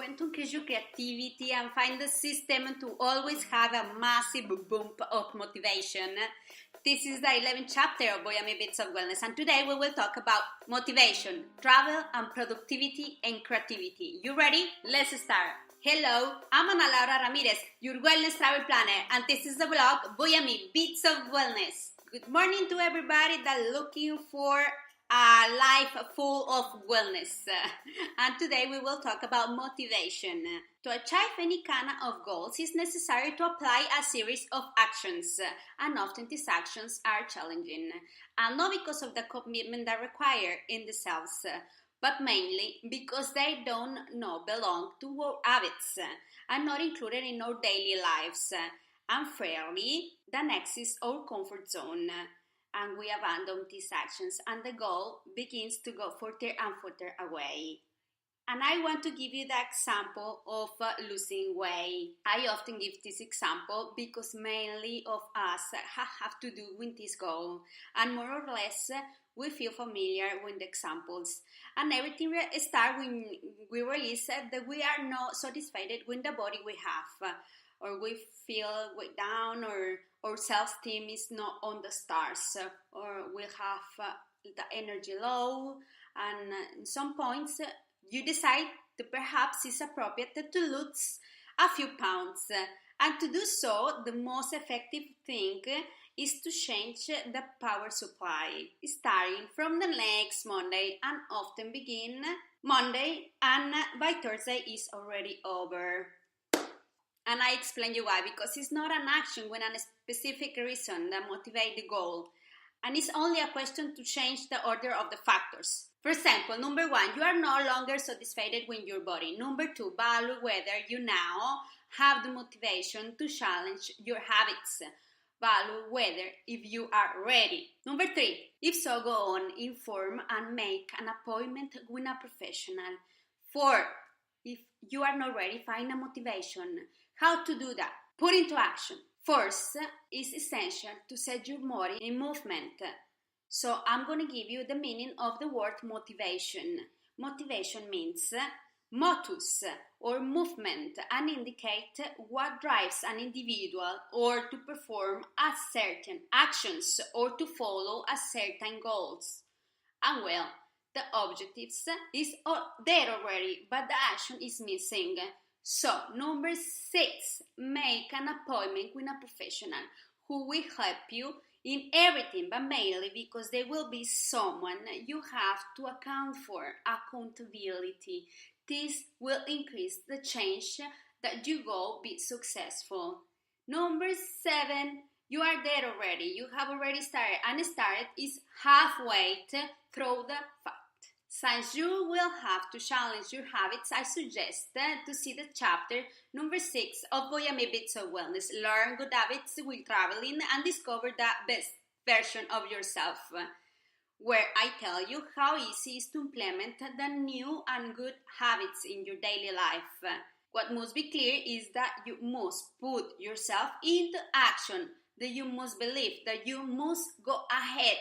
when to increase your creativity and find the system to always have a massive bump of motivation. This is the 11th chapter of Voyamee Bits of Wellness, and today we will talk about motivation, travel, and productivity and creativity. You ready? Let's start. Hello, I'm Ana Laura Ramirez, your wellness travel planner, and this is the blog Voyamee Bits of Wellness. Good morning to everybody that's looking for a life full of wellness. And today we will talk about motivation. To achieve any kind of goals, it's necessary to apply a series of actions, and often these actions are challenging, and not because of the commitment they require in themselves, but mainly because they don't belong to our habits and not included in our daily lives. And fairly, the next is our comfort zone. And we abandon these actions, and the goal begins to go further and further away. And I want to give you the example of losing weight. I often give this example because mainly of us have to do with this goal, and more or less we feel familiar with the examples. And everything starts when we realize that we are not satisfied with the body we have, or we feel down, or our self-esteem is not on the stars, or we have the energy low, and in some points you decide that perhaps it's appropriate to lose a few pounds. And to do so, the most effective thing is to change the power supply, starting from the next Monday, and often begin Monday, and by Thursday is already over. And I explain you why, because it's not an action with a specific reason that motivates the goal. And it's only a question to change the order of the factors. For example, number 1, you are no longer satisfied with your body. Number 2, value whether you now have the motivation to challenge your habits. Value whether if you are ready. Number 3, if so, go on, inform and make an appointment with a professional. 4, if you are not ready, find a motivation. How to do that? Put into action. First, it's essential to set your body in movement. So I'm going to give you the meaning of the word motivation. Motivation means motus, or movement, and indicate what drives an individual or to perform a certain actions or to follow a certain goals. And well, the objectives is there already, but the action is missing. So, number 6, make an appointment with a professional who will help you in everything, but mainly because they will be someone you have to account for. Accountability. This will increase the chance that you will be successful. Number 7, you are there already. You have already started, and started is halfway through the fact. Since you will have to challenge your habits, I suggest to see the chapter number 6 of Voyamee Bits of Wellness. Learn good habits while traveling and discover the best version of yourself, where I tell you how easy it is to implement the new and good habits in your daily life. What must be clear is that you must put yourself into action, that you must believe, that you must go ahead.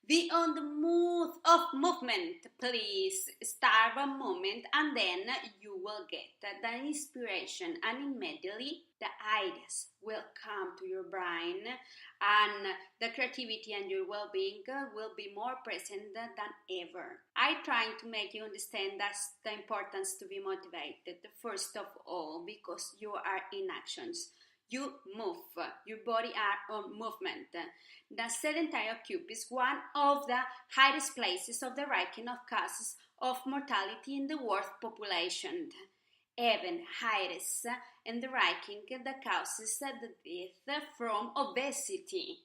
Be on the move of movement. Please start a moment, and then you will get the inspiration, and immediately the ideas will come to your brain, and the creativity and your well-being will be more present than ever. I'm trying to make you understand that's the importance to be motivated, first of all, because you are in actions. You move, your body are on movement. The sedentary occupy is one of the highest places of the ranking of causes of mortality in the world population. Even highest in the ranking the causes the death from obesity.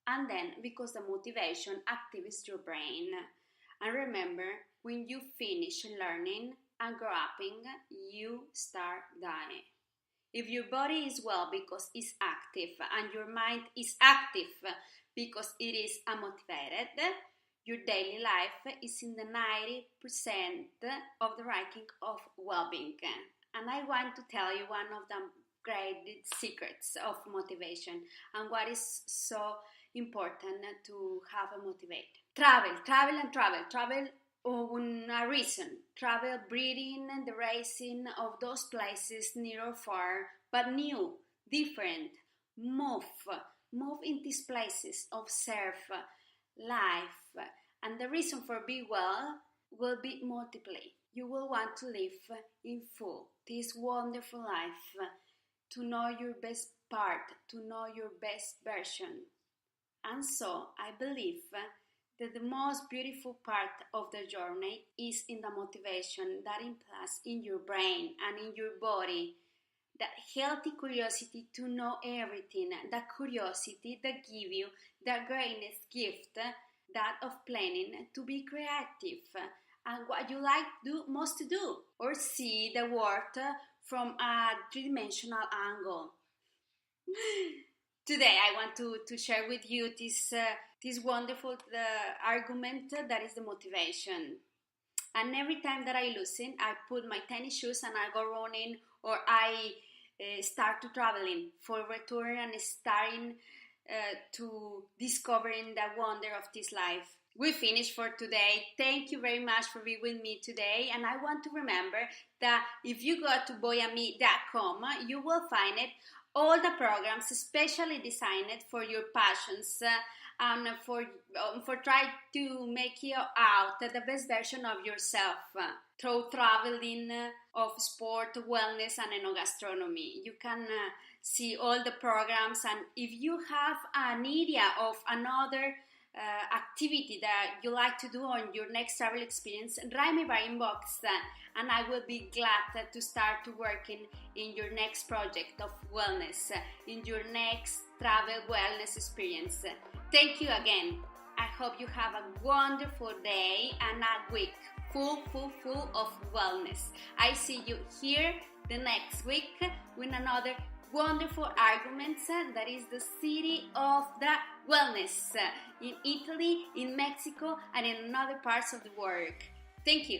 And then because the motivation activates your brain. And remember, when you finish learning and growing up, you start dying. If your body is well because it's active, and your mind is active because it is motivated, your daily life is in the 90% of the ranking of well-being. And I want to tell you one of the great secrets of motivation and what is so important to have a motivate. Travel a reason. Travel, breathing, and the racing of those places near or far, but new, different. Move, move in these places, observe life, and the reason for be well will be multiply. You will want to live in full this wonderful life, to know your best part, to know your best version. And so I believe that the most beautiful part of the journey is in the motivation that implies in your brain and in your body. That healthy curiosity to know everything, that curiosity that give you the greatest gift, that of planning to be creative and what you like most to do, or see the world from a three-dimensional angle. Today I want to share with you this wonderful argument that is the motivation. And every time that I listen, I put my tennis shoes and I go running, or I start to traveling for return and starting to discovering the wonder of this life. We finished for today. Thank you very much for being with me today. And I want to remember that if you go to voyamee.com, you will find it all the programs specially designed for your passions and for trying to make you out the best version of yourself through traveling, of sport, wellness, and enogastronomy. You can see all the programs, and if you have an idea of another activity that you like to do on your next travel experience, write me by inbox and I will be glad to start to working in your next project of wellness, in your next travel wellness experience. Thank you again. I hope you have a wonderful day and a week full of wellness. I see you here the next week with another wonderful arguments that is the city of the wellness in Italy, in Mexico, and in other parts of the world. Thank you.